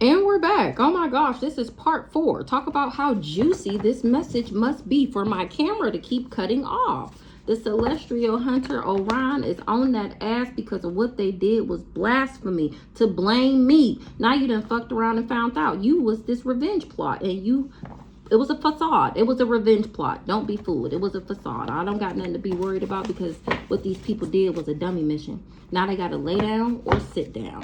And we're back. Oh my gosh, this is part 4. Talk about how juicy this message must be for my camera to keep cutting off. The celestial hunter Orion is on that ass because of what they did was blasphemy. To blame me. Now you done fucked around and found out you was this revenge plot, and it was a facade. It was a revenge plot. Don't be fooled. It was a facade. I don't got nothing to be worried about because what these people did was a dummy mission. Now they got to lay down or sit down.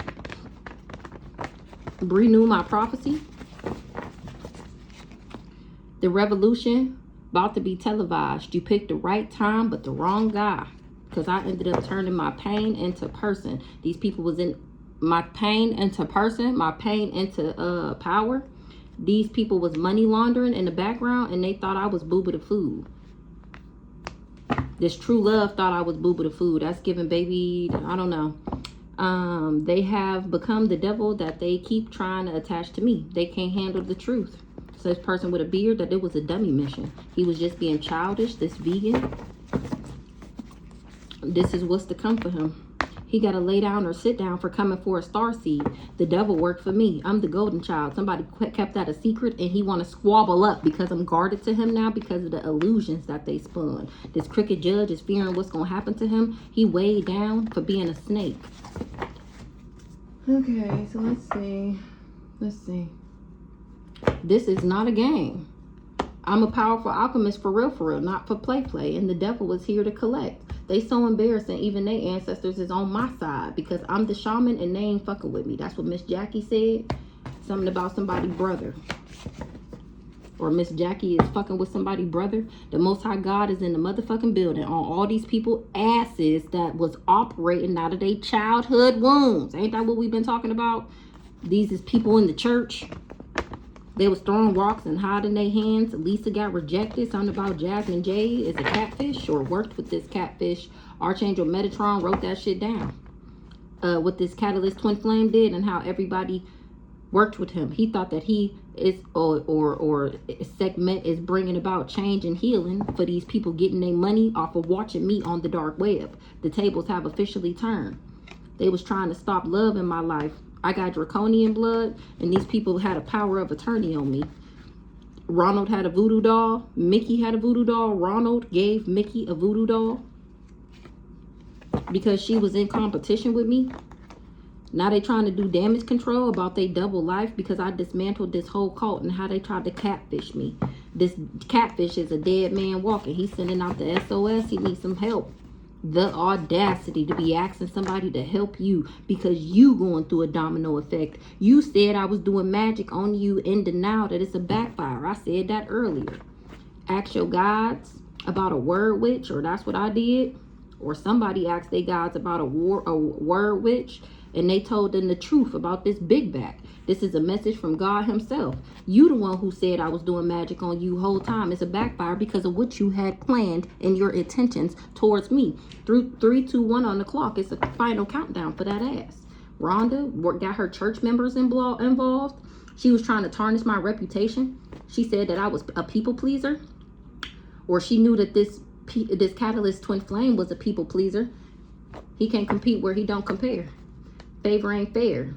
Renew my prophecy. The revolution about to be televised. You picked the right time but the wrong guy, because I ended up turning my pain into person. These people was in my pain into person, my pain into power. These people was money laundering in the background, and they thought I was Booba the Food. This true love thought I was Booba the Food. That's giving baby, I don't know. They have become the devil that they keep trying to attach to me. They can't handle the truth. So this person with a beard, that it was a dummy mission. He was just being childish, this vegan. This is what's to come for him. He got to lay down or sit down for coming for a star seed. The devil worked for me. I'm the golden child. Somebody kept that a secret, and he want to squabble up because I'm guarded to him now because of the illusions that they spun. This crooked judge is fearing what's going to happen to him. He weighed down for being a snake. Okay, so let's see. This is not a game. I'm a powerful alchemist for real, not for play. And the devil was here to collect. They so embarrassing, even their ancestors is on my side because I'm the shaman and they ain't fucking with me. That's what Miss Jackie said. Something about somebody's brother. Or Miss Jackie is fucking with somebody's brother. The Most High God is in the motherfucking building on all these people asses that was operating out of their childhood wounds. Ain't that what we've been talking about? These is people in the church. They was throwing rocks and hiding their hands. Lisa got rejected. Something about Jasmine Jade is a catfish or worked with this catfish. Archangel Metatron wrote that shit down. What this Catalyst Twin Flame did and how everybody worked with him. He thought that he is or segment is bringing about change and healing for these people getting their money off of watching me on the dark web. The tables have officially turned. They was trying to stop love in my life. I got draconian blood, and these people had a power of attorney on me. Ronald had a voodoo doll. Mickey had a voodoo doll. Ronald gave Mickey a voodoo doll because she was in competition with me. Now they trying to do damage control about their double life because I dismantled this whole cult and how they tried to catfish me. This catfish is a dead man walking. He's sending out the SOS. He needs some help. The audacity to be asking somebody to help you because you going through a domino effect. You said I was doing magic on you in denial that it's a backfire. I said that earlier. Ask your gods about a word witch, or that's what I did. Or somebody asked their gods about a word witch, and they told them the truth about this big back. This is a message from God himself. You the one who said I was doing magic on you whole time. It's a backfire because of what you had planned and your intentions towards me. Through 3, 2, 1 on the clock. It's a final countdown for that ass. Rhonda got her church members involved. She was trying to tarnish my reputation. She said that I was a people pleaser. Or she knew that this Catalyst Twin Flame was a people pleaser. He can't compete where he don't compare. Favor ain't fair.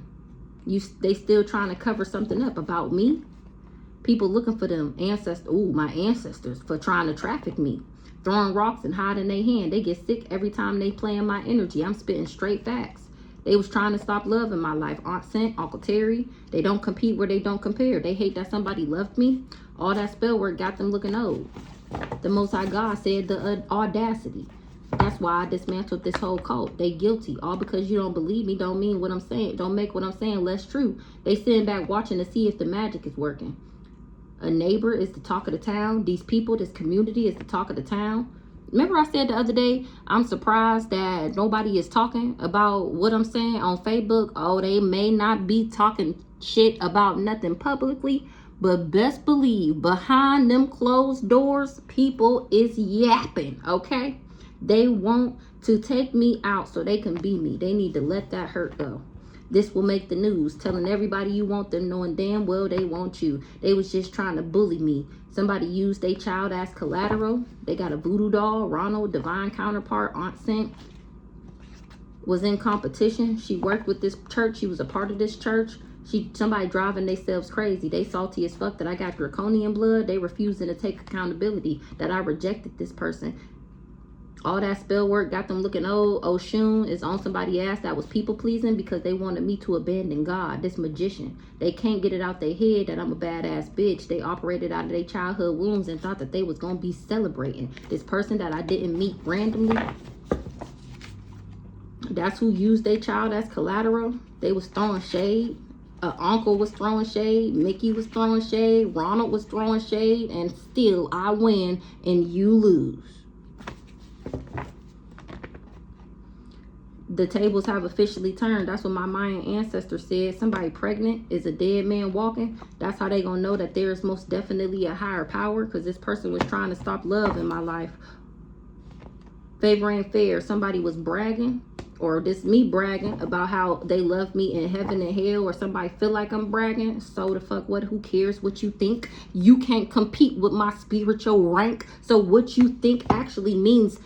They still trying to cover something up about me. People looking for them my ancestors for trying to traffic me. Throwing rocks and hiding their hand. They get sick every time they play in my energy. I'm spitting straight facts. They was trying to stop love in my life. Aunt Sent, Uncle Terry. They don't compete where they don't compare. They hate that somebody loved me. All that spell work got them looking old. The Most High God said the audacity. That's why I dismantled this whole cult. They guilty. All because you don't believe me don't mean what I'm saying. Don't make what I'm saying less true. They sitting back watching to see if the magic is working. A neighbor is the talk of the town. These people, this community is the talk of the town. Remember I said the other day, I'm surprised that nobody is talking about what I'm saying on Facebook. Oh, they may not be talking shit about nothing publicly, but best believe behind them closed doors, people is yapping, okay? They want to take me out so they can be me. They need to let that hurt go. This will make the news, telling everybody you want them, knowing damn well they want you. They was just trying to bully me. Somebody used their child as collateral. They got a voodoo doll, Ronald, divine counterpart, Aunt Sent. was in competition. She worked with this church. She was a part of this church. Somebody driving themselves crazy. They salty as fuck that I got draconian blood. They refusing to take accountability that I rejected this person. All that spell work got them looking old. Oshun is on somebody's ass. That was people pleasing because they wanted me to abandon God. This magician. They can't get it out their head that I'm a badass bitch. They operated out of their childhood wounds and thought that they was going to be celebrating. This person that I didn't meet randomly. That's who used their child as collateral. They was throwing shade. Uncle was throwing shade. Mickey was throwing shade. Ronald was throwing shade. And still I win and you lose. The tables have officially turned. That's what my Mayan ancestor said. Somebody pregnant is a dead man walking. That's how they gonna know that there is most definitely a higher power, because this person was trying to stop love in my life. Favor ain't fair. Somebody was bragging, or this me bragging about how they love me in heaven and hell, or somebody feel like I'm bragging. So the fuck what? Who cares what you think? You can't compete with my spiritual rank. So what you think actually means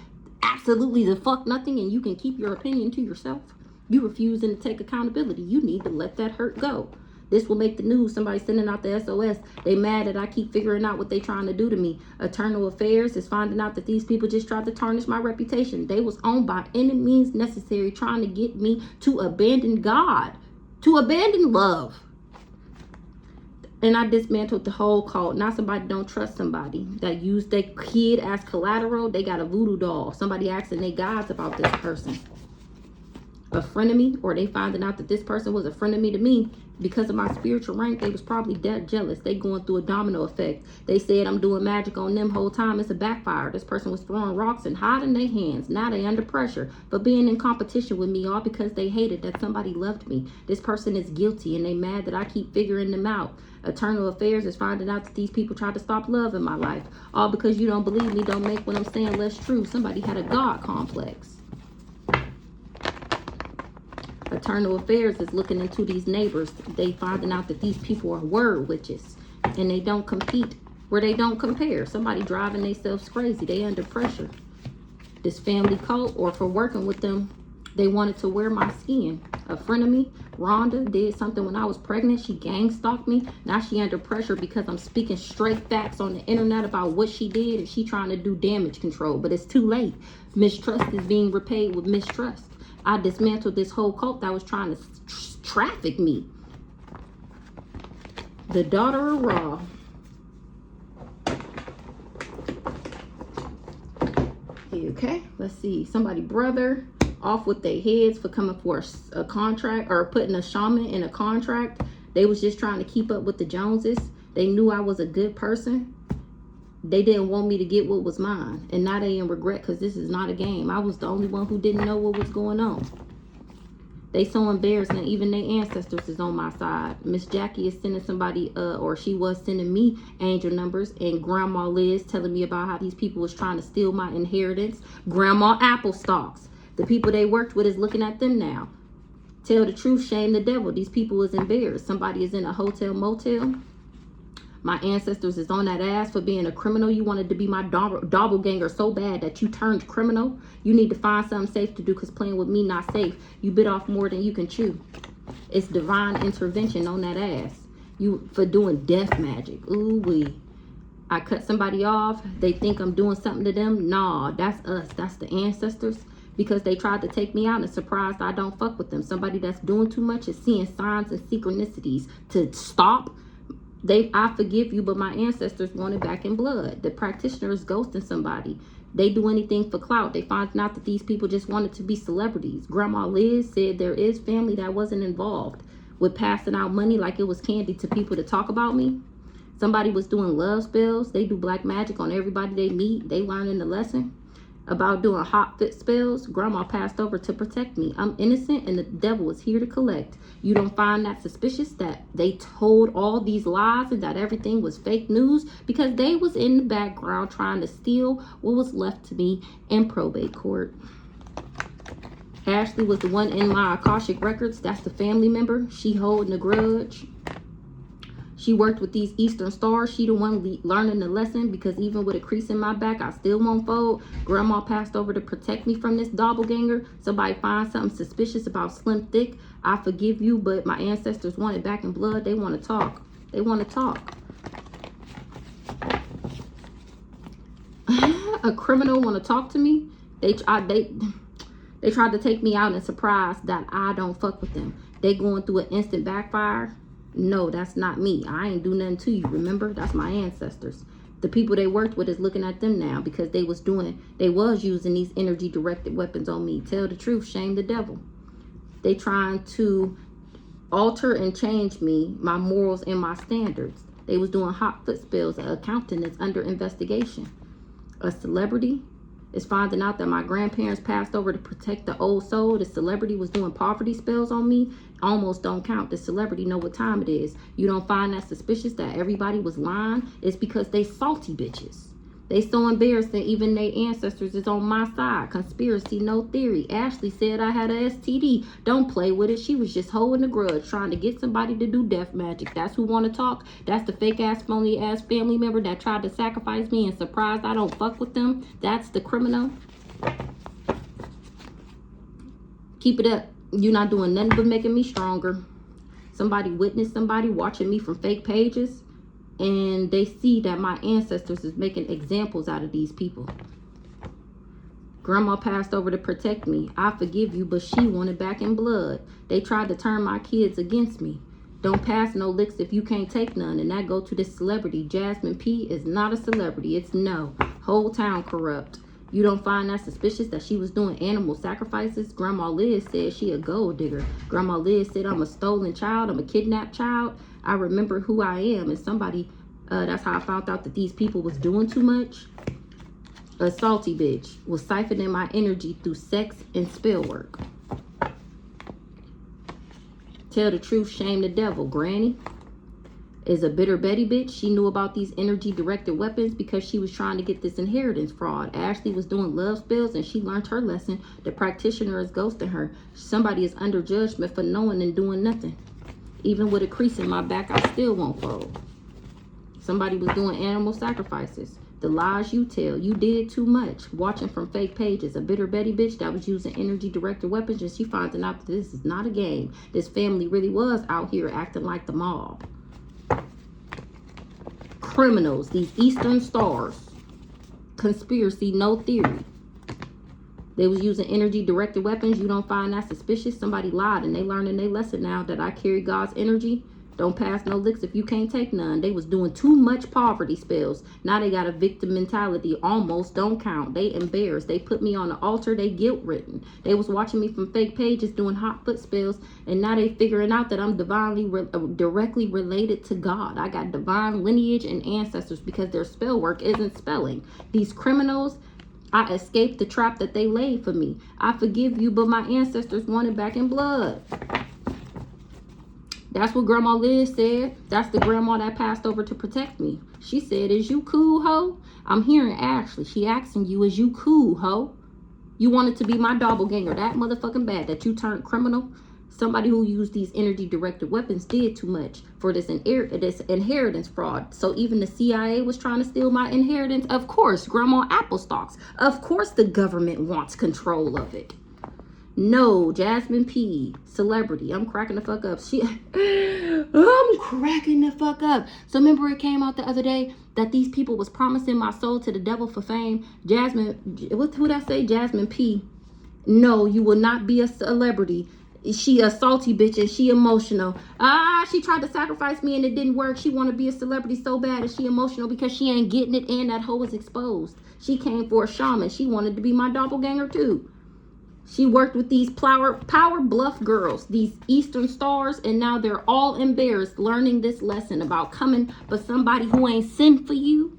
absolutely the fuck nothing, and you can keep your opinion to yourself. You refusing to take accountability. You need to let that hurt go. This will make the news. Somebody sending out the SOS. They mad that I keep figuring out what they trying to do to me. Eternal Affairs is finding out that these people just tried to tarnish my reputation. They was on by any means necessary trying to get me to abandon God, to abandon love. And I dismantled the whole cult. Now somebody don't trust somebody that used their kid as collateral. They got a voodoo doll. Somebody asking their gods about this person. A friend of me, or they finding out that this person was a friend of me to me because of my spiritual rank. They was probably dead jealous. They going through a domino effect. They said I'm doing magic on them whole time. It's a backfire. This person was throwing rocks and hiding their hands. Now they under pressure for being in competition with me, all because they hated that somebody loved me. This person is guilty and they mad that I keep figuring them out. Eternal Affairs is finding out that these people tried to stop love in my life. All because you don't believe me don't make what I'm saying less true. Somebody had a God complex. Eternal Affairs is looking into these neighbors. They finding out that these people are word witches and they don't compete where they don't compare. Somebody driving themselves crazy. They under pressure. This family cult, or for working with them, they wanted to wear my skin. A friend of me, Rhonda, did something when I was pregnant. She gang stalked me. Now she under pressure because I'm speaking straight facts on the internet about what she did, and she trying to do damage control. But it's too late. Mistrust is being repaid with mistrust. I dismantled this whole cult that was trying to traffic me. The daughter of Ra. Okay, let's see. Somebody brother off with their heads for coming for a contract, or putting a shaman in a contract. They was just trying to keep up with the Joneses. They knew I was a good person. They didn't want me to get what was mine. And now they in regret because this is not a game. I was the only one who didn't know what was going on. They so embarrassing. Even their ancestors is on my side. Miss Jackie is sending somebody, or she was sending me angel numbers. And Grandma Liz telling me about how these people was trying to steal my inheritance. Grandma Applestocks. The people they worked with is looking at them now. Tell the truth, shame the devil. These people is embarrassed. Somebody is in a hotel motel. My ancestors is on that ass for being a criminal. You wanted to be my doppelganger so bad that you turned criminal. You need to find something safe to do, because playing with me not safe. You bit off more than you can chew. It's divine intervention on that ass. You for doing death magic. Ooh wee. I cut somebody off. They think I'm doing something to them. Nah, that's us. That's the ancestors. Because they tried to take me out and surprised I don't fuck with them. Somebody that's doing too much is seeing signs and synchronicities to stop. I forgive you, but my ancestors want it back in blood. The practitioner is ghosting somebody. They do anything for clout. They find out that these people just wanted to be celebrities. Grandma Liz said there is family that wasn't involved with passing out money like it was candy to people to talk about me. Somebody was doing love spells. They do black magic on everybody they meet. They learning the lesson about doing hot fit spells. Grandma passed over to protect me. I'm innocent and the devil is here to collect. You don't find that suspicious that they told all these lies and that everything was fake news? Because they was in the background trying to steal what was left to me in probate court. Ashley was the one in my Akashic records. That's the family member. She holding a grudge. She worked with these Eastern stars. She the one learning the lesson, because even with a crease in my back, I still won't fold. Grandma passed over to protect me from this doppelganger. Somebody finds something suspicious about Slim Thick. I forgive you, but my ancestors want it back in blood. They want to talk. They want to talk. A criminal want to talk to me. They tried to take me out and surprise that I don't fuck with them. They going through an instant backfire. No, that's not me. I ain't do nothing to you. Remember, that's my ancestors. The people they worked with is looking at them now, because they was using these energy directed weapons on me. Tell the truth, shame the devil. They trying to alter and change me, my morals and my standards. They was doing hot foot spills. An accountant is under investigation. A celebrity is finding out that my grandparents passed over to protect the old soul. The celebrity was doing poverty spells on me. Almost don't count. The celebrity know what time it is. You don't find that suspicious that everybody was lying? It's because they salty bitches. They so embarrassed that even their ancestors is on my side. Conspiracy, no theory. Ashley said I had a STD. Don't play with it. She was just holding a grudge, trying to get somebody to do death magic. That's who want to talk. That's the fake ass, phony ass family member that tried to sacrifice me and surprised I don't fuck with them. That's the criminal. Keep it up. You're not doing nothing but making me stronger. Somebody witnessed somebody watching me from fake pages, and they see that my ancestors is making examples out of these people. Grandma passed over to protect me. I forgive you, but she wanted back in blood. They tried to turn my kids against me. Don't pass no licks if you can't take none. And that go to this celebrity. Jasmine P is not a celebrity. It's no. Whole town corrupt. You don't find that suspicious that she was doing animal sacrifices? Grandma Liz said she a gold digger. Grandma Liz said I'm a stolen child. I'm a kidnapped child. I remember who I am. And somebody, that's how I found out that these people was doing too much. A salty bitch was siphoning my energy through sex and spell work. Tell the truth, shame the devil. Granny is a bitter Betty bitch. She knew about these energy directed weapons because she was trying to get this inheritance fraud. Ashley was doing love spells and she learned her lesson. The practitioner is ghosting her. Somebody is under judgment for knowing and doing nothing. Even with a crease in my back, I still won't fold. Somebody was doing animal sacrifices. The lies you tell, you did too much. Watching from fake pages. A bitter Betty bitch that was using energy directed weapons, and she finding out that this is not a game. This family really was out here acting like the mob. Criminals, these Eastern stars. Conspiracy, no theory. They was using energy directed weapons. You don't find that suspicious? Somebody lied and they learning their lesson now that I carry God's energy. Don't pass no licks if you can't take none. They was doing too much poverty spells. Now they got a victim mentality. Almost don't count. They embarrassed. They put me on the altar. They guilt ridden. They was watching me from fake pages doing hot foot spells. And now they figuring out that I'm directly related to God. I got divine lineage and ancestors because their spell work isn't spelling. These criminals, I escaped the trap that they laid for me. I forgive you, but my ancestors wanted back in blood. That's what Grandma Liz said. That's the grandma that passed over to protect me. She said, is you cool, ho? I'm hearing Ashley. She asking you, is you cool, ho? You wanted to be my doppelganger that motherfucking bad that you turned criminal? Somebody who used these energy directed weapons did too much for this inheritance fraud. So even the CIA was trying to steal my inheritance. Of course, Grandma Applestocks. Of course the government wants control of it. No, Jasmine P, celebrity. I'm cracking the fuck up. I'm cracking the fuck up. So remember it came out the other day that these people was promising my soul to the devil for fame. Jasmine, who did I say? Jasmine P. No, you will not be a celebrity. She a salty bitch and she emotional. She tried to sacrifice me and it didn't work. She want to be a celebrity so bad and she emotional because she ain't getting it and that hoe is exposed. She came for a shaman. She wanted to be my doppelganger too. She worked with these power bluff girls, these Eastern stars, and now they're all embarrassed learning this lesson about coming for somebody who ain't sent for you.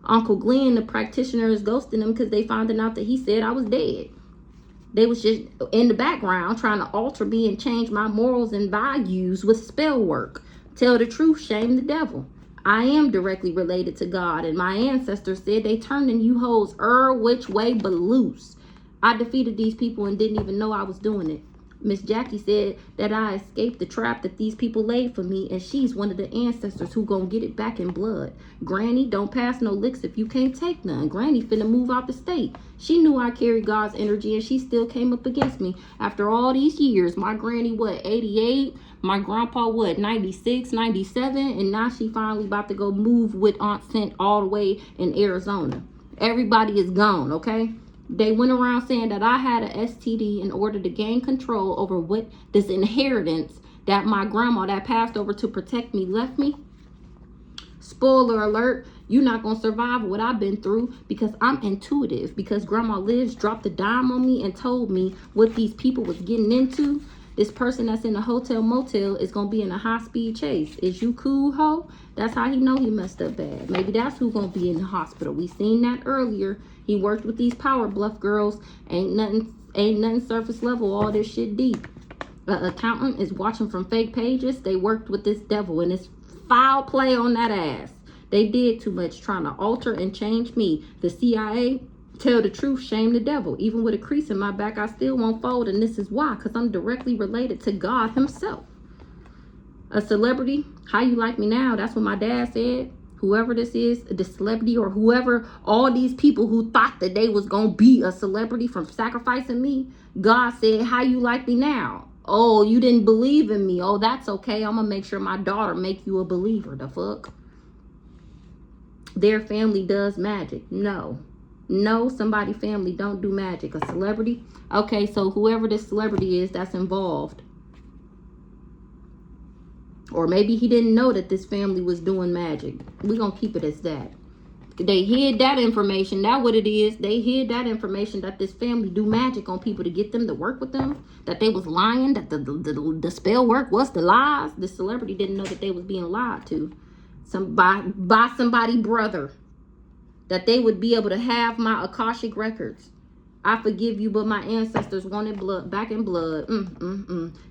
Uncle Glenn, the practitioner, is ghosting them because they finding out that he said I was dead. They was just in the background trying to alter me and change my morals and values with spell work. Tell the truth, shame the devil. I am directly related to God, and my ancestors said they turning you hoes which way but loose. I defeated these people and didn't even know I was doing it. Miss Jackie said that I escaped the trap that these people laid for me, and she's one of the ancestors who gonna get it back in blood. Granny, don't pass no licks if you can't take none. Granny finna move out the state. She knew I carried God's energy, and she still came up against me. After all these years, my granny, what, 88? My grandpa, what, 96, 97? And now she finally about to go move with Aunt Sent all the way in Arizona. Everybody is gone, okay? They went around saying that I had a STD in order to gain control over what this inheritance that my grandma that passed over to protect me left me. Spoiler alert, you're not going to survive what I've been through because I'm intuitive. Because Grandma Liz dropped a dime on me and told me what these people was getting into. This person that's in a hotel motel is going to be in a high-speed chase. Is you cool, ho? That's how he know he messed up bad. Maybe that's who's going to be in the hospital. We seen that earlier. He worked with these power bluff girls. Ain't nothing surface level. All this shit deep. An accountant is watching from fake pages. They worked with this devil and it's foul play on that ass. They did too much trying to alter and change me. The CIA, tell the truth, shame the devil. Even with a crease in my back, I still won't fold. And this is why, because I'm directly related to God himself. A celebrity, how you like me now? That's what my dad said. Whoever this is, the celebrity or whoever, all these people who thought that they was going to be a celebrity from sacrificing me, God said, how you like me now? Oh, you didn't believe in me. Oh, that's okay. I'm going to make sure my daughter make you a believer. The fuck? Their family does magic. No, somebody family don't do magic. A celebrity? Okay, so whoever this celebrity is that's involved. Or maybe he didn't know that this family was doing magic. We're going to keep it as that. They hid that information. That's what it is. They hid that information that this family do magic on people to get them to work with them. That they was lying. That the spell work was the lies. The celebrity didn't know that they was being lied to. By somebody brother. That they would be able to have my Akashic records. I forgive you, but my ancestors wanted blood, back in blood.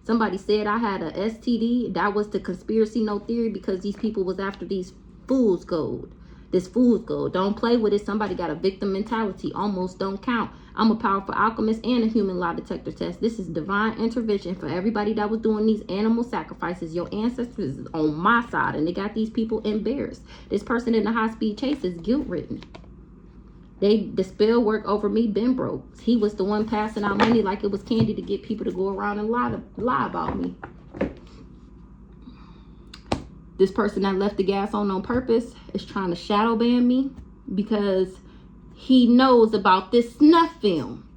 Somebody said I had a STD. That was the conspiracy, no theory, because these people was after these fool's gold. This fool's gold. Don't play with it. Somebody got a victim mentality. Almost don't count. I'm a powerful alchemist and a human lie detector test. This is divine intervention for everybody that was doing these animal sacrifices. Your ancestors is on my side, and they got these people embarrassed. This person in the high-speed chase is guilt-ridden. The spell work over me been broke. He was the one passing out money like it was candy to get people to go around and lie about me. This person that left the gas on purpose is trying to shadow ban me because he knows about this snuff film.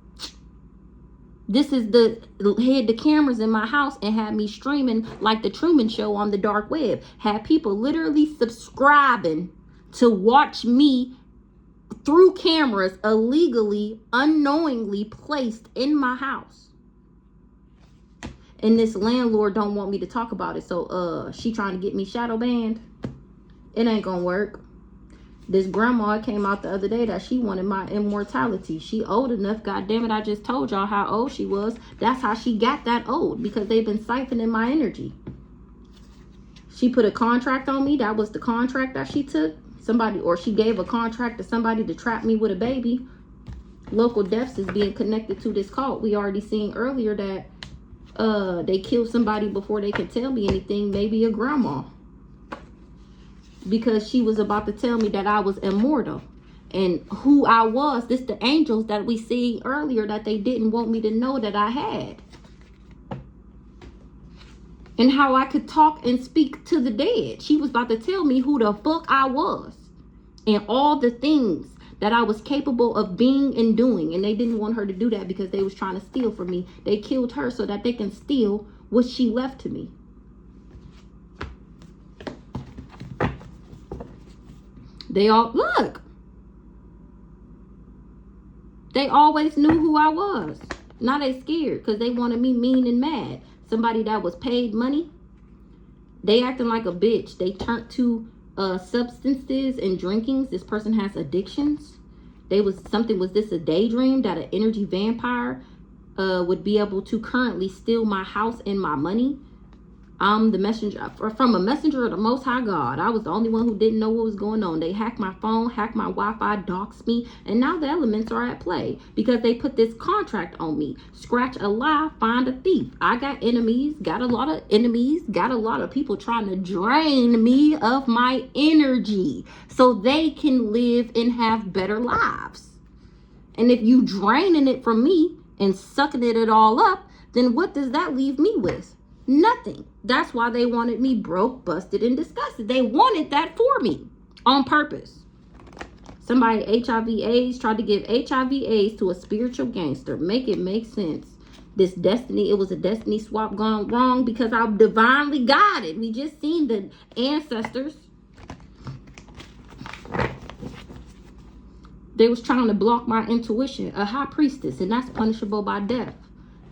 This is hid the cameras in my house and had me streaming like the Truman Show on the dark web. Had people literally subscribing to watch me through cameras illegally, unknowingly placed in my house. And this landlord don't want me to talk about it. So she trying to get me shadow banned. It ain't gonna work. This grandma came out the other day that she wanted my immortality. She old enough. God damn it, I just told y'all how old she was. That's how she got that old, because they've been siphoning my energy. She put a contract on me. That was the contract that she took. Or she gave a contract to somebody to trap me with a baby. Local deaths is being connected to this cult. We already seen earlier that they killed somebody before they could tell me anything, maybe a grandma. Because she was about to tell me that I was immortal. And who I was, this the angels that we see earlier that they didn't want me to know that I had. And how I could talk and speak to the dead. She was about to tell me who the fuck I was. And all the things that I was capable of being and doing. And they didn't want her to do that because they was trying to steal from me. They killed her so that they can steal what she left to me. They all, look. They always knew who I was. Now they scared because they wanted me mean and mad. Somebody that was paid money. They acting like a bitch. They turned to substances and drinkings. This person has addictions. Was this a daydream that an energy vampire would be able to currently steal my house and my money? I'm the messenger, from a messenger of the Most High God. I was the only one who didn't know what was going on. They hacked my phone, hacked my Wi-Fi, doxed me, and now the elements are at play because they put this contract on me. Scratch a lie, find a thief. I got enemies, got a lot of enemies, got a lot of people trying to drain me of my energy so they can live and have better lives. And if you draining it from me and sucking it all up, then what does that leave me with? Nothing. That's why they wanted me broke, busted, and disgusted. They wanted that for me on purpose. Somebody HIV/AIDS tried to give HIV/AIDS to a spiritual gangster. Make it make sense. This destiny, it was a destiny swap gone wrong because I'm divinely guided. We just seen the ancestors. They was trying to block my intuition, a high priestess, and that's punishable by death.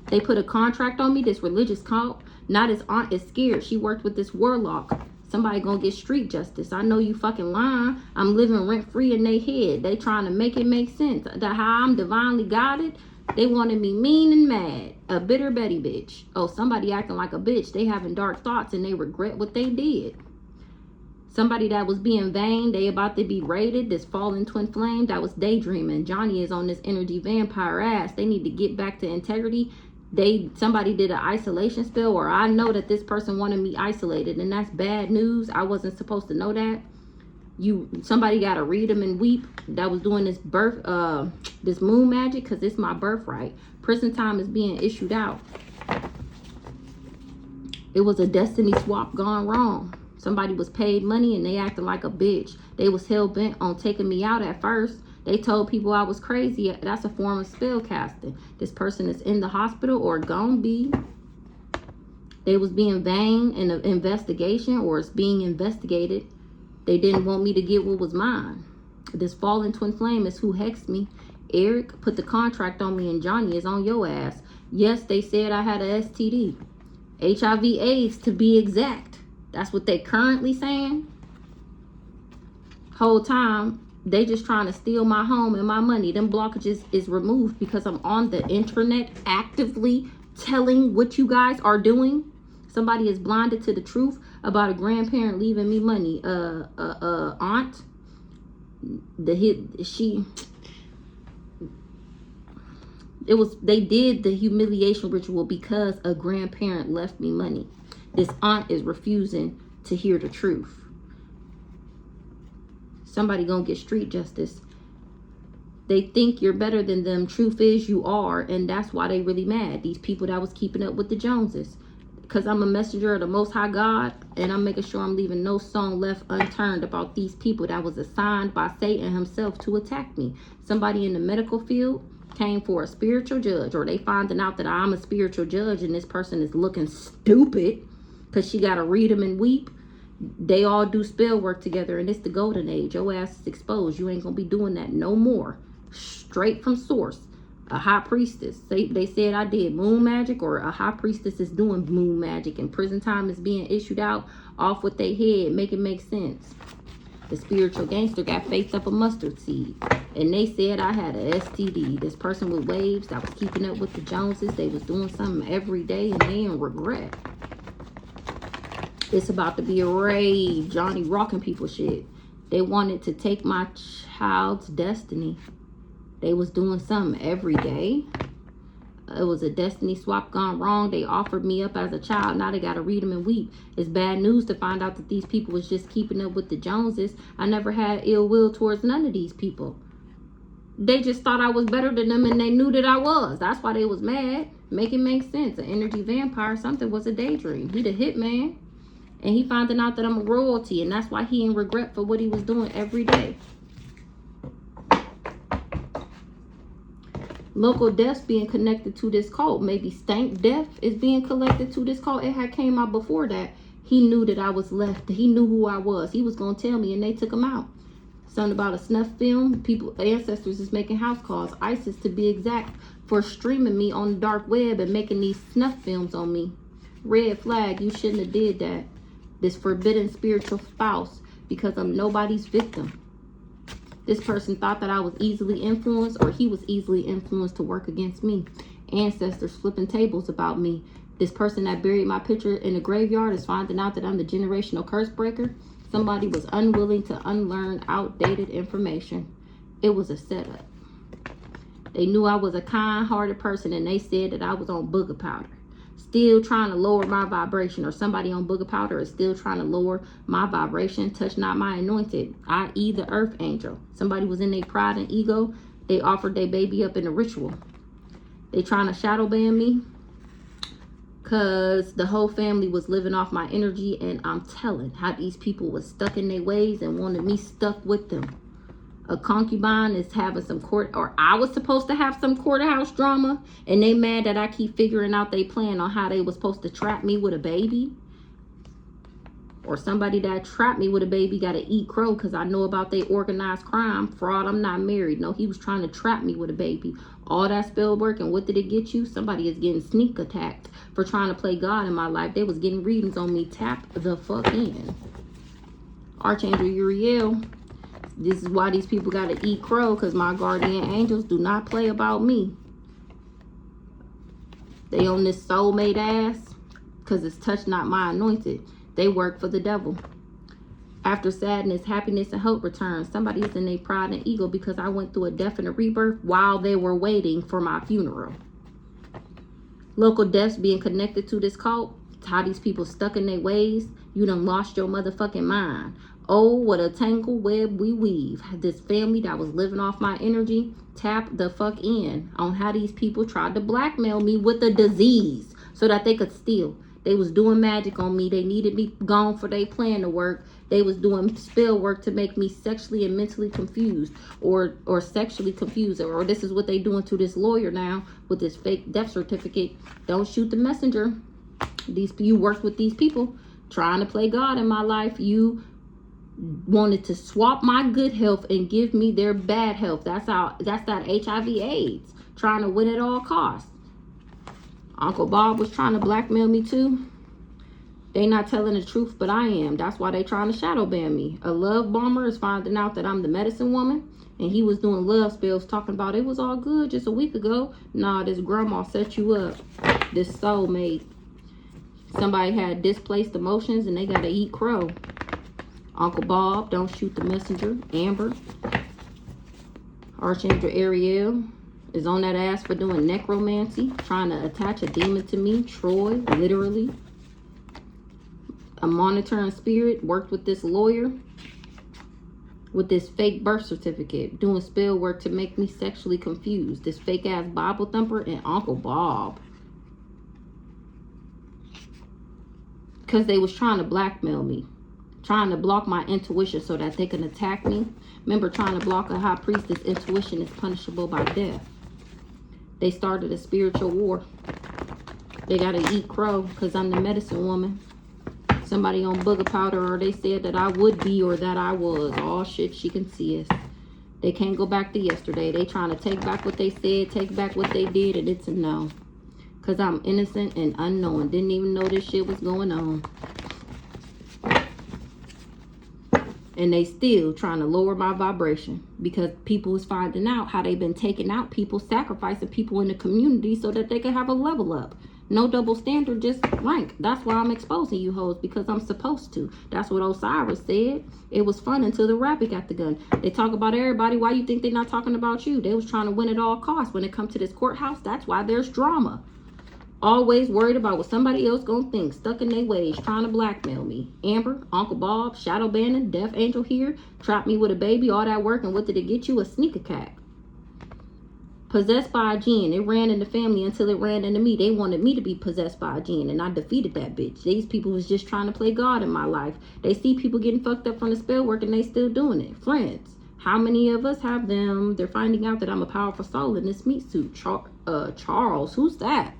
They put a contract on me, this religious cult. Not his aunt is scared. She worked with this warlock. Somebody gonna get street justice. I know you fucking lying. I'm living rent free in their head. They trying to make it make sense. That how I'm divinely guided. They wanted me mean and mad. A bitter Betty bitch. Oh, somebody acting like a bitch. They having dark thoughts and they regret what they did. Somebody that was being vain, they about to be raided. This fallen twin flame that was daydreaming. Johnny is on this energy vampire ass. They need to get back to integrity. Somebody did an isolation spell, or I know that this person wanted me isolated, and that's bad news. I wasn't supposed to know that. Somebody got to read them and weep that was doing this this moon magic, because it's my birthright. Prison time is being issued out. It was a destiny swap gone wrong. Somebody was paid money and they acting like a bitch. They was hell-bent on taking me out at first. They told people I was crazy. That's a form of spell casting. This person is in the hospital or gonna be. They was being vain in an investigation, or it's being investigated. They didn't want me to get what was mine. This fallen twin flame is who hexed me. Eric put the contract on me, and Johnny is on your ass. Yes, they said I had a STD. HIV/AIDS to be exact. That's what they currently saying. Whole time, they just trying to steal my home and my money. Them blockages is removed because I'm on the internet actively telling what you guys are doing. Somebody is blinded to the truth about a grandparent leaving me money. Aunt. They did the humiliation ritual because a grandparent left me money. This aunt is refusing to hear the truth. Somebody gonna get street justice. They think you're better than them. Truth is you are, and that's why they really mad. These people that was keeping up with the Joneses. Because I'm a messenger of the Most High God, and I'm making sure I'm leaving no stone left unturned about these people that was assigned by Satan himself to attack me. Somebody in the medical field came for a spiritual judge, or they finding out that I'm a spiritual judge and this person is looking stupid because she got to read them and weep. They all do spell work together, and it's the golden age. Your ass is exposed. You ain't gonna be doing that no more. Straight from source. A high priestess. They said I did moon magic, or a high priestess is doing moon magic, and prison time is being issued out off with their head. Make it make sense. The spiritual gangster got faith up a mustard seed, and they said I had a STD. This person with waves that was keeping up with the Joneses, they was doing something every day, and they in regret. It's about to be a raid. Johnny rocking people shit. They wanted to take my child's destiny. They was doing something every day. It was a destiny swap gone wrong. They offered me up as a child. Now they got to read them and weep. It's bad news to find out that these people was just keeping up with the Joneses. I never had ill will towards none of these people. They just thought I was better than them, and they knew that I was. That's why they was mad. Make it make sense. An energy vampire, something was a daydream. He the hitman. And he finding out that I'm a royalty, and that's why he in regret for what he was doing every day. Local deaths being connected to this cult. Maybe stank death is being connected to this cult. It had came out before that. He knew that I was left. He knew who I was. He was going to tell me, and they took him out. Something about a snuff film. People, ancestors is making house calls. ISIS to be exact, for streaming me on the dark web and making these snuff films on me. Red flag. You shouldn't have did that. This forbidden spiritual spouse, because I'm nobody's victim. This person thought that I was easily influenced, or he was easily influenced to work against me. Ancestors flipping tables about me. This person that buried my picture in the graveyard is finding out that I'm the generational curse breaker. Somebody was unwilling to unlearn outdated information. It was a setup. They knew I was a kind-hearted person, and they said that I was on booger powder. Still trying to lower my vibration, or somebody on booger powder is still trying to lower my vibration. Touch not my anointed, i.e. the earth angel. Somebody was in their pride and ego. They offered their baby up in a ritual. They trying to shadow ban me because the whole family was living off my energy, and I'm telling how these people was stuck in their ways and wanted me stuck with them. A concubine is having some court, or I was supposed to have some courthouse drama, and they mad that I keep figuring out they plan on how they was supposed to trap me with a baby. Or somebody that trapped me with a baby got to eat crow because I know about they organized crime. Fraud, I'm not married. No, he was trying to trap me with a baby. All that spell work, and what did it get you? Somebody is getting sneak attacked for trying to play God in my life. They was getting readings on me. Tap the fuck in. Archangel Uriel. This is why these people got to eat crow, because my guardian angels do not play about me. They on this soulmate ass because it's touch not my anointed. They work for the devil. After sadness, happiness, and hope returns, somebody is in their pride and ego because I went through a death and a rebirth while they were waiting for my funeral. Local deaths being connected to this cult. How these people stuck in their ways. You done lost your motherfucking mind. Oh, what a tangle web we weave. This family that was living off my energy, tap the fuck in on how these people tried to blackmail me with a disease so that they could steal. They was doing magic on me. They needed me gone for their plan to work. They was doing spell work to make me sexually and mentally confused, or sexually confused. Or this is what they doing to this lawyer now with this fake death certificate. Don't shoot the messenger. You worked with these people trying to play God in my life. You wanted to swap my good health and give me their bad health. That's that HIV/AIDS, trying to win at all costs. Uncle Bob was trying to blackmail me too. They not telling the truth, but I am. That's why they trying to shadow ban me. A love bomber is finding out that I'm the medicine woman, and he was doing love spells talking about it was all good just a week ago. Nah, this grandma set you up. This soulmate. Somebody had displaced emotions and they got to eat crow. Uncle Bob, don't shoot the messenger. Amber. Archangel Ariel is on that ass for doing necromancy, trying to attach a demon to me. Troy, literally. A monitoring spirit worked with this lawyer with this fake birth certificate, doing spell work to make me sexually confused. This fake ass Bible thumper and Uncle Bob. Because they was trying to blackmail me, trying to block my intuition so that they can attack me. Remember, trying to block a high priestess' intuition is punishable by death. They started a spiritual war. They got to eat crow because I'm the medicine woman. Somebody on booger powder, or they said that I would be or that I was. All shit she can see us. They can't go back to yesterday. They trying to take back what they said, take back what they did, and it's a no. Because I'm innocent and unknowing. Didn't even know this shit was going on. And they still trying to lower my vibration because people is finding out how they've been taking out people, sacrificing people in the community so that they can have a level up. No double standard, just rank. That's why I'm exposing you hoes, because I'm supposed to. That's what Osiris said. It was fun until the rabbit got the gun. They talk about everybody. Why you think they're not talking about you? They was trying to win at all costs. When it comes to this courthouse, that's why there's drama. Always worried about what somebody else gonna think. Stuck in their ways, trying to blackmail me. Amber, Uncle Bob, Shadow Bannon, Death Angel here. Trapped me with a baby, all that work, and what did it get you? A sneak attack. Possessed by a jinn. It ran in the family until it ran into me. They wanted me to be possessed by a jinn, and I defeated that bitch. These people was just trying to play God in my life. They see people getting fucked up from the spell work, and they still doing it. Friends, how many of us have them? They're finding out that I'm a powerful soul in this meat suit. Charles, who's that?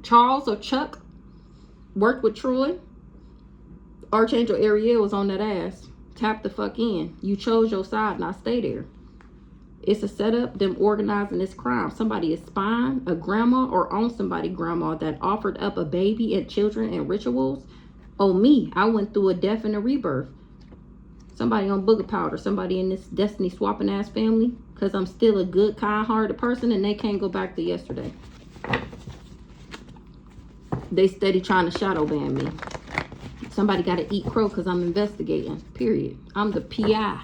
Charles or Chuck worked with Troy. Archangel Ariel was on that ass. Tap the fuck in. You chose your side, now stay there. It's a setup, them organizing this crime. Somebody is spying, a grandma or on somebody grandma that offered up a baby and children and rituals. Oh, me, I went through a death and a rebirth. Somebody on booger powder, somebody in this destiny swapping ass family, because I'm still a good, kind-hearted person and they can't go back to yesterday. They steady trying to shadow ban me. Somebody got to eat crow because I'm investigating, period. I'm the PI.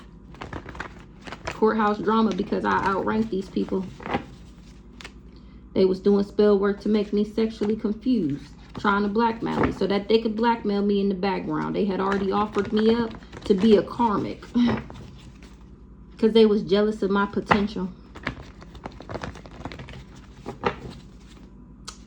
Courthouse drama because I outranked these people. They was doing spell work to make me sexually confused, trying to blackmail me so that they could blackmail me in the background. They had already offered me up to be a karmic because they was jealous of my potential.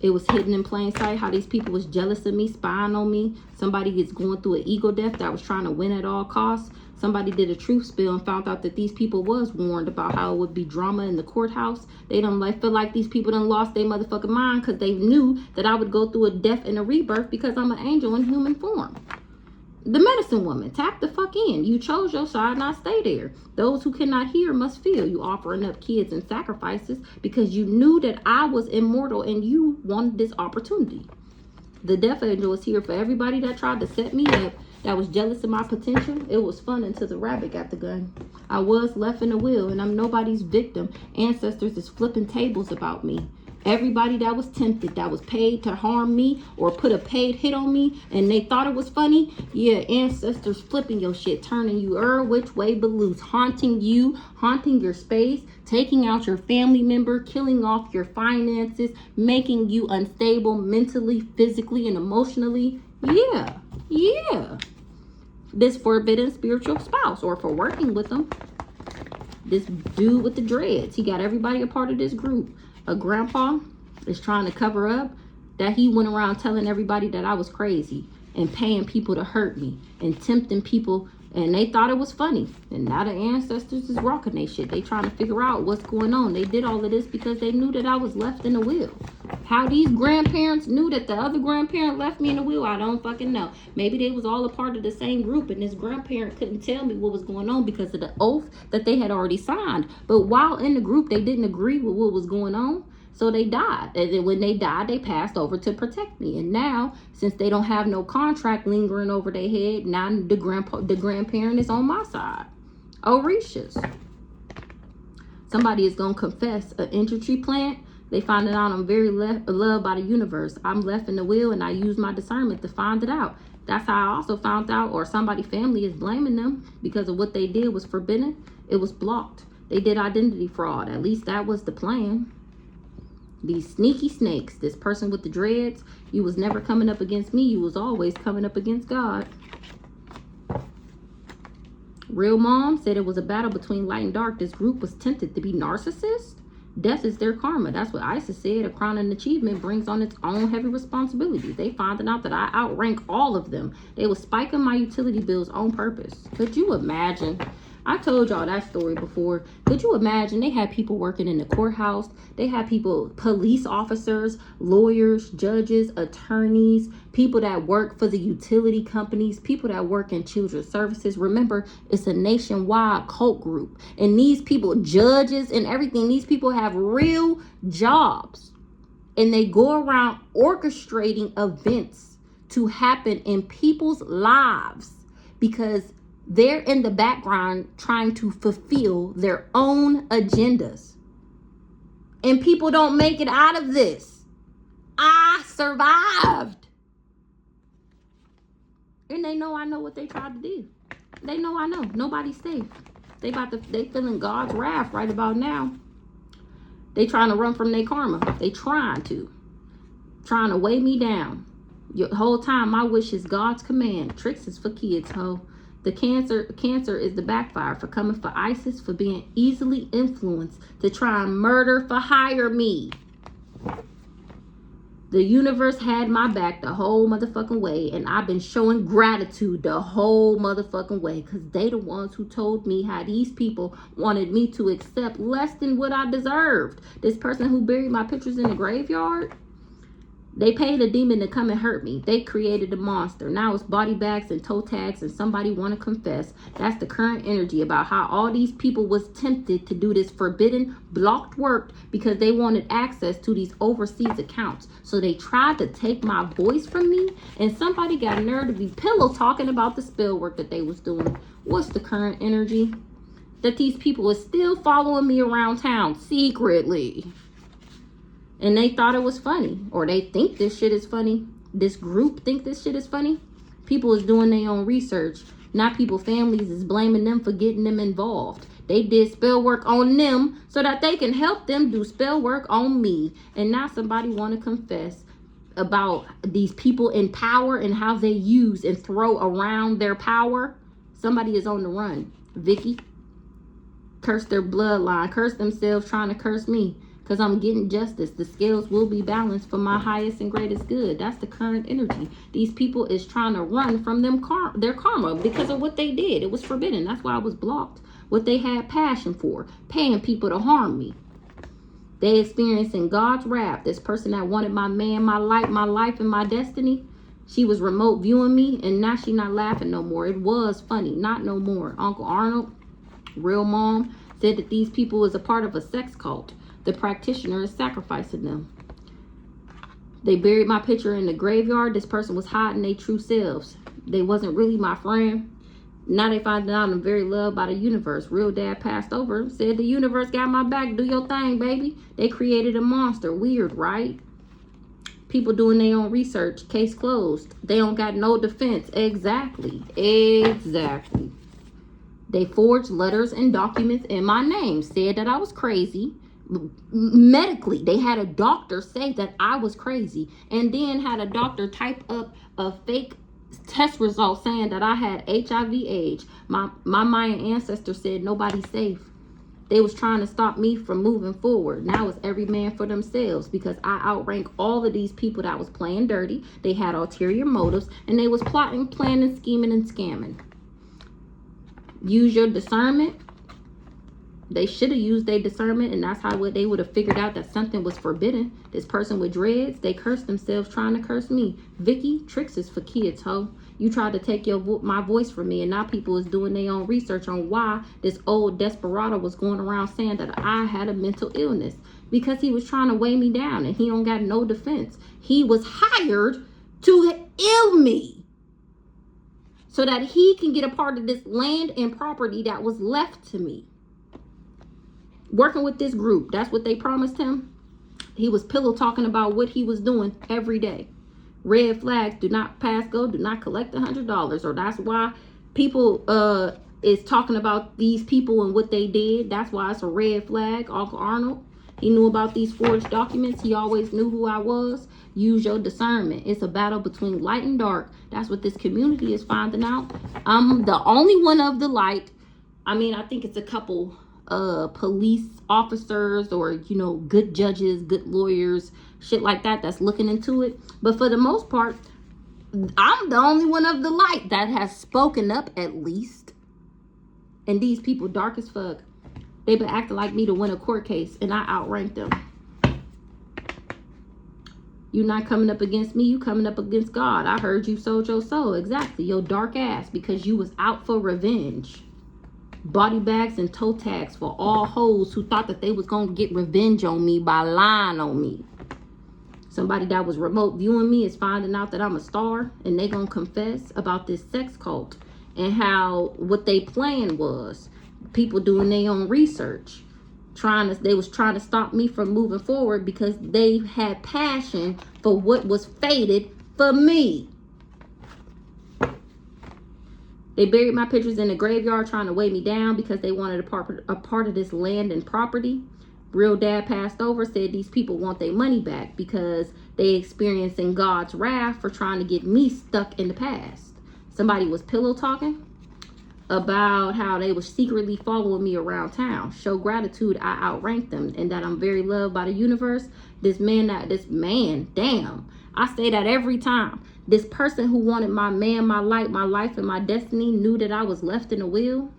It was hidden in plain sight how these people was jealous of me, spying on me. Somebody is going through an ego death that was trying to win at all costs. Somebody did a truth spill and found out that these people was warned about how it would be drama in the courthouse. They don't feel like these people done lost their motherfucking mind because they knew that I would go through a death and a rebirth because I'm an angel in human form. The medicine woman, tap the fuck in. You chose your side, not stay there. Those who cannot hear must feel. You offering up kids and sacrifices because you knew that I was immortal and you wanted this opportunity. The death angel is here for everybody that tried to set me up, that was jealous of my potential. It was fun until the rabbit got the gun. I was left in the wheel and I'm nobody's victim. Ancestors is flipping tables about me. Everybody that was tempted, that was paid to harm me or put a paid hit on me and they thought it was funny, yeah, ancestors flipping your shit, turning you which way but loose, haunting you, haunting your space, taking out your family member, killing off your finances, making you unstable mentally, physically, and emotionally. Yeah. This forbidden spiritual spouse, or for working with them. This dude with the dreads, he got everybody a part of this group. A grandpa is trying to cover up that he went around telling everybody that I was crazy and paying people to hurt me and tempting people, and they thought it was funny. And now the ancestors is rocking they shit. They trying to figure out what's going on. They did all of this because they knew that I was left in the wheel. How these grandparents knew that the other grandparent left me in the wheel, I don't fucking know. Maybe they was all a part of the same group and this grandparent couldn't tell me what was going on because of the oath that they had already signed. But while in the group, they didn't agree with what was going on. So they died. And then when they died, they passed over to protect me. And now, since they don't have no contract lingering over their head, now the grandparent is on my side. Orishas. Somebody is going to confess an entry plant. They find out I'm very loved by the universe. I'm left in the wheel and I use my discernment to find it out. That's how I also found out, or somebody's family is blaming them because of what they did was forbidden. It was blocked. They did identity fraud. At least that was the plan. These sneaky snakes, this person with the dreads, you was never coming up against me. You was always coming up against God. Real mom said it was a battle between light and dark. This group was tempted to be narcissists. Death is their karma. That's what Isis said. A crown and achievement brings on its own heavy responsibilities. They found out that I outrank all of them. They was spiking my utility bills on purpose. Could you imagine? I told y'all that story before. Could you imagine? They had people working in the courthouse. They had people, police officers, lawyers, judges, attorneys, people that work for the utility companies, people that work in children's services. Remember, it's a nationwide cult group. And these people, judges and everything, these people have real jobs. And they go around orchestrating events to happen in people's lives because they're in the background trying to fulfill their own agendas. And people don't make it out of this. I survived. And they know I know what they tried to do. They know I know. Nobody's safe. They feeling God's wrath right about now. They trying to run from their karma. They trying to weigh me down. The whole time my wish is God's command. Tricks is for kids, ho. The cancer is the backfire for coming for Isis, for being easily influenced to try and murder for hire me. The universe had my back the whole motherfucking way, and I've been showing gratitude the whole motherfucking way because they the ones who told me how these people wanted me to accept less than what I deserved. This person who buried my pictures in the graveyard, they paid a demon to come and hurt me. They created a monster. Now it's body bags and toe tags and somebody want to confess. That's the current energy about how all these people was tempted to do this forbidden, blocked work because they wanted access to these overseas accounts. So they tried to take my voice from me, and somebody got nerve to be pillow talking about the spell work that they was doing. What's the current energy? That these people are still following me around town secretly. And they thought it was funny, or they think this shit is funny. this group think this shit is funny. People is doing their own research. Not people, families is blaming them for getting them involved. They did spell work on them so that they can help them do spell work on me. And now somebody want to confess about these people in power and how they use and throw around their power. Somebody is on the run. Vicky. Curse their bloodline. Curse themselves trying to curse me. Because I'm getting justice. The scales will be balanced for my highest and greatest good. That's the current energy. These people is trying to run from their karma because of what they did. It was forbidden. That's why I was blocked. What they had passion for. Paying people to harm me. They experiencing God's wrath. This person that wanted my man, my life, and my destiny. She was remote viewing me, and now she not laughing no more. It was funny. Not no more. Uncle Arnold, real mom, said that these people is a part of a sex cult. The practitioner is sacrificing them. They buried my picture in the graveyard. This person was hiding their true selves. They wasn't really my friend. Now they find out I'm very loved by the universe. Real dad passed over. Said the universe got my back. Do your thing, baby. They created a monster. Weird, right? People doing their own research. Case closed. They don't got no defense. Exactly. Exactly. They forged letters and documents in my name. Said that I was crazy. Medically, they had a doctor say that I was crazy, and then had a doctor type up a fake test result saying that I had HIV/AIDS. My Mayan ancestor said nobody's safe. They was trying to stop me from moving forward. Now it's every man for themselves, because I outrank all of these people that was playing dirty. They had ulterior motives, and they was plotting, planning, scheming, and scamming. Use your discernment. They should have used their discernment, and that's how they would have figured out that something was forbidden. This person with dreads, they cursed themselves trying to curse me. Vicky, tricks is for kids, ho. You tried to take my voice from me, and now people is doing their own research on why this old desperado was going around saying that I had a mental illness. Because he was trying to weigh me down, and he don't got no defense. He was hired to ill me so that he can get a part of this land and property that was left to me. Working with this group, that's what they promised him. He was pillow talking about what he was doing every day. Red flags, do not pass go, do not collect $100. Or that's why people is talking about these people and what they did. That's why it's a red flag. Uncle Arnold, he knew about these forged documents. He always knew who I was. Use your discernment. It's a battle between light and dark. That's what this community is finding out. I'm the only one of the light. I mean, I think it's a couple police officers or, you know, good judges, good lawyers, shit like that, that's looking into it. But for the most part, I'm the only one of the light that has spoken up, at least. And these people dark as fuck. They've been acting like me to win a court case, and I outranked them. You not coming up against me, you coming up against God. I heard you sold your soul. Exactly, your dark ass, because you was out for revenge. Body bags and toe tags for all hoes who thought that they was going to get revenge on me by lying on me. Somebody that was remote viewing me is finding out that I'm a star, and they going to confess about this sex cult and how what they plan was. People doing their own research. They was trying to stop me from moving forward because they had passion for what was fated for me. They buried my pictures in the graveyard trying to weigh me down because they wanted a part of this land and property. Real dad passed over, said these people want their money back because they experiencing God's wrath for trying to get me stuck in the past. Somebody was pillow talking about how they were secretly following me around town. Show gratitude, I outranked them, and that I'm very loved by the universe. This man, damn. I say that every time. This person who wanted my man, my life, and my destiny knew that I was left in a will.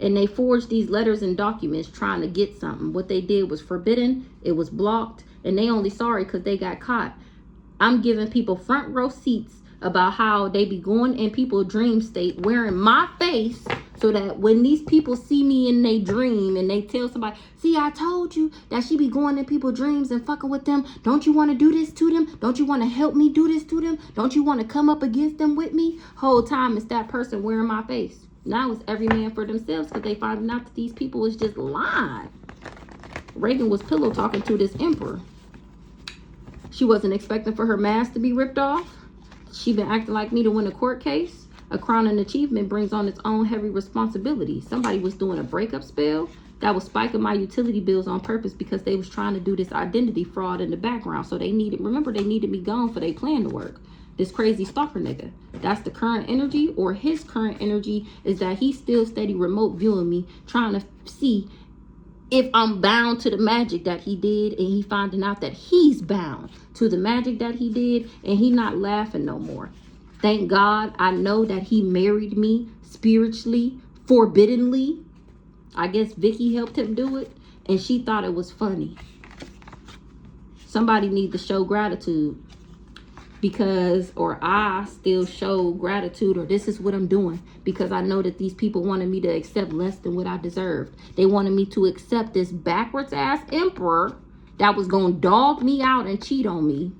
And they forged these letters and documents trying to get something. What they did was forbidden. It was blocked. And they only sorry because they got caught. I'm giving people front row seats about how they be going in people's dream state wearing my face, so that when these people see me in their dream and they tell somebody, see, I told you that she be going in people's dreams and fucking with them. Don't you want to do this to them? Don't you want to help me do this to them? Don't you want to come up against them with me? Whole time it's that person wearing my face. Now it's every man for themselves because they finding out that these people is just lying. Reagan was pillow talking to this emperor. She wasn't expecting for her mask to be ripped off. She been acting like me to win a court case. A crowning achievement brings on its own heavy responsibility. Somebody was doing a breakup spell that was spiking my utility bills on purpose because they was trying to do this identity fraud in the background. So they needed me gone for their plan to work. This crazy stalker nigga. That's the current energy, or his current energy is that he's still steady remote viewing me, trying to see if I'm bound to the magic that he did, and he finding out that he's bound to the magic that he did, and he not laughing no more. Thank God I know that he married me spiritually, forbiddenly. I guess Vicky helped him do it, and she thought it was funny. Somebody need to show gratitude, because, or I still show gratitude, or this is what I'm doing, because I know that these people wanted me to accept less than what I deserved. They wanted me to accept this backwards ass emperor that was gonna dog me out and cheat on me,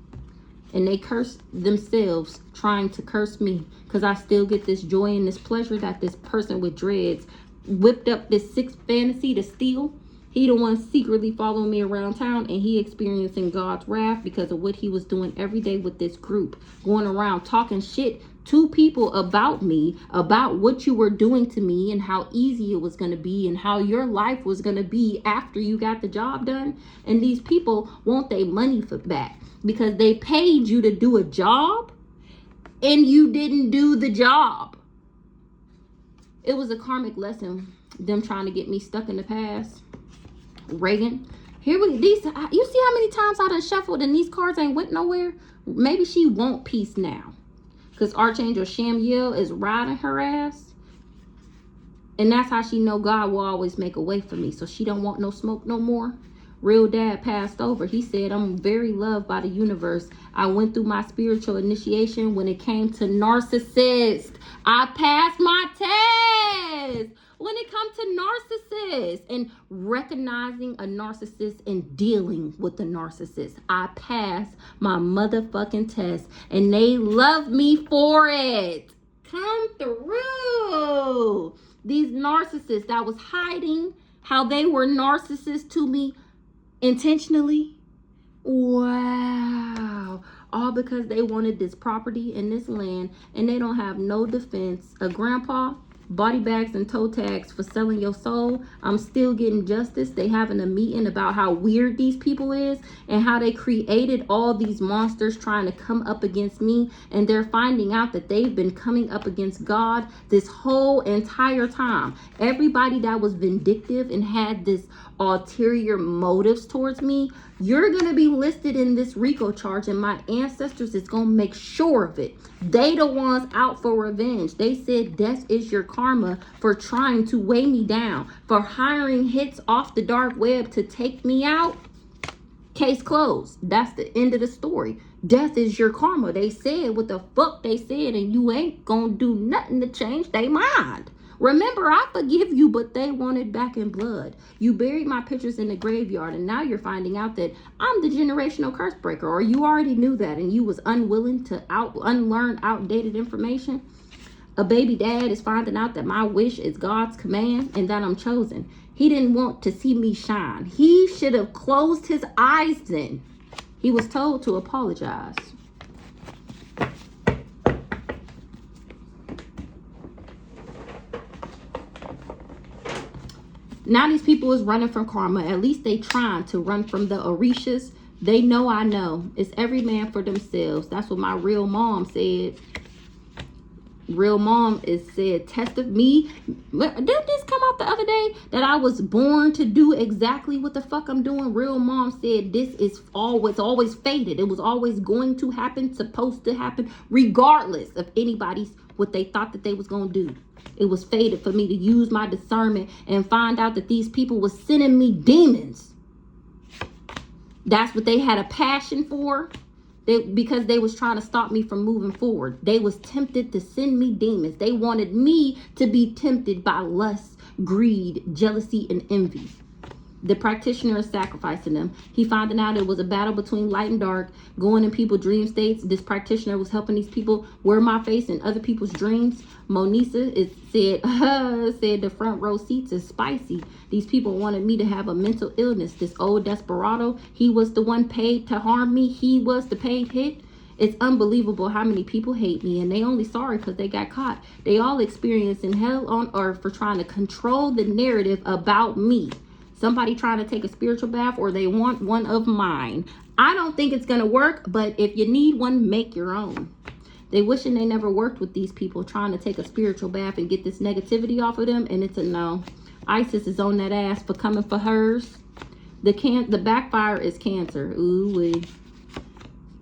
and they cursed themselves trying to curse me, because I still get this joy and this pleasure that this person with dreads whipped up this sick fantasy to steal. He the one secretly following me around town, and he experiencing God's wrath because of what he was doing every day with this group, going around talking shit to people about me, about what you were doing to me, and how easy it was going to be, and how your life was going to be after you got the job done. And these people want their money for back because they paid you to do a job and you didn't do the job. It was a karmic lesson, them trying to get me stuck in the past. Reagan, here we these. You see how many times I done shuffled and these cards ain't went nowhere? Maybe she want peace now, because Archangel Shamiel is riding her ass, and that's how she know God will always make a way for me. So she don't want no smoke no more. Real dad passed over. He said, I'm very loved by the universe. I went through my spiritual initiation when it came to narcissist. I passed my test. When it comes to narcissists and recognizing a narcissist and dealing with the narcissist, I passed my motherfucking test, and they love me for it. Come through. These narcissists that was hiding how they were narcissists to me intentionally. Wow. All because they wanted this property and this land, and they don't have no defense. A grandpa, body bags and toe tags for selling your soul. I'm still getting justice. They having a meeting about how weird these people is and how they created all these monsters trying to come up against me, and they're finding out that they've been coming up against God this whole entire time. Everybody that was vindictive and had this ulterior motives towards me, you're gonna be listed in this RICO charge, and my ancestors is gonna make sure of it. They the ones out for revenge. They said death is your karma for trying to weigh me down, for hiring hits off the dark web to take me out. Case closed. That's the end of the story. Death is your karma. They said what the fuck they said, and you ain't gonna do nothing to change their mind. Remember, I forgive you, but they want it back in blood. You buried my pictures in the graveyard, and now you're finding out that I'm the generational curse breaker, or you already knew that, and you was unwilling to unlearn outdated information. A baby dad is finding out that my wish is God's command and that I'm chosen. He didn't want to see me shine. He should have closed his eyes then. He was told to apologize. Now these people is running from karma. At least they trying to run from the Orishas. They know I know. It's every man for themselves. That's what my real mom said. Real mom is said, test of me. Didn't this come out the other day that I was born to do exactly what the fuck I'm doing? Real mom said this is always fated. It was always going to happen, supposed to happen, regardless of anybody's what they thought that they was gonna do. It was fated for me to use my discernment and find out that these people was sending me demons. That's what they had a passion for. Because they was trying to stop me from moving forward. They was tempted to send me demons. They wanted me to be tempted by lust, greed, jealousy, and envy. The practitioner is sacrificing them. He finding out it was a battle between light and dark, going in people's dream states. This practitioner was helping these people wear my face in other people's dreams. Monisa said the front row seats is spicy. These people wanted me to have a mental illness. This old desperado, he was the one paid to harm me. He was the paid hit. It's unbelievable how many people hate me, and they only sorry because they got caught. They all experiencing hell on earth for trying to control the narrative about me. Somebody trying to take a spiritual bath, or they want one of mine. I don't think it's going to work, but if you need one, make your own. They wishing they never worked with these people trying to take a spiritual bath and get this negativity off of them, and it's a no. Isis is on that ass for coming for hers. The backfire is cancer. Ooh wee.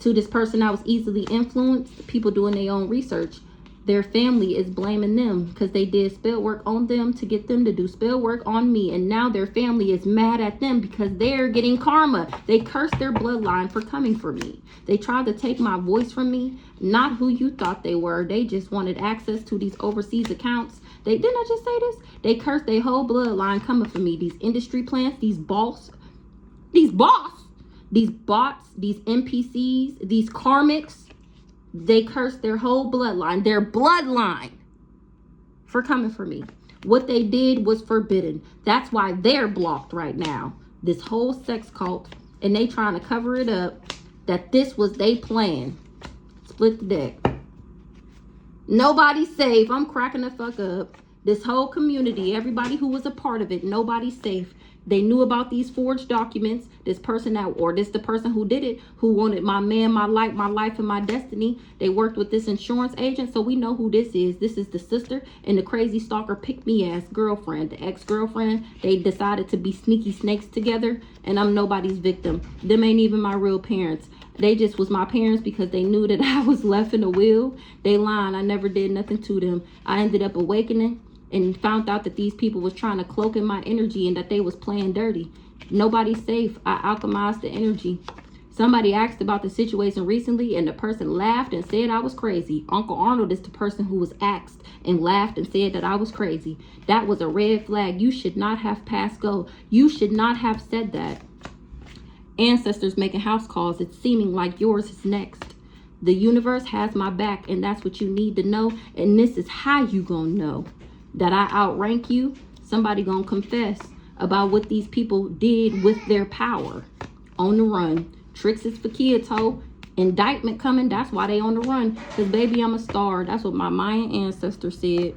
To this person that was easily influenced, people doing their own research. Their family is blaming them because they did spell work on them to get them to do spell work on me. And now their family is mad at them because they're getting karma. They cursed their bloodline for coming for me. They tried to take my voice from me. Not who you thought they were. They just wanted access to these overseas accounts. Didn't I just say this? They cursed their whole bloodline coming for me. These industry plants, these bots, these NPCs, these karmics. They cursed their whole bloodline, for coming for me. What they did was forbidden. That's why they're blocked right now. This whole sex cult, and they trying to cover it up that this was they plan. Split the deck. Nobody's safe. I'm cracking the fuck up. This whole community, everybody who was a part of it, nobody's safe. They knew about these forged documents. This person the person who did it, who wanted my man, my life, and my destiny. They worked with this insurance agent, so we know who this is. This is the sister and the crazy stalker pick-me-ass girlfriend, the ex-girlfriend. They decided to be sneaky snakes together, and I'm nobody's victim. Them ain't even my real parents. They just was my parents because they knew that I was left in a will. They lying. I never did nothing to them. I ended up awakening and found out that these people was trying to cloak in my energy and that they was playing dirty. Nobody's safe. I alchemized the energy. Somebody asked about the situation recently, and the person laughed and said I was crazy. Uncle Arnold is the person who was asked and laughed and said that I was crazy. That was a red flag. You should not have passed go. You should not have said that. Ancestors making house calls. It's seeming like yours is next. The universe has my back, and that's what you need to know. And this is how you gonna know that I outrank you. Somebody gonna confess about what these people did with their power. On the run. Tricks is for kids, ho. Indictment coming. That's why they on the run. Because baby, I'm a star. That's what my Mayan ancestor said.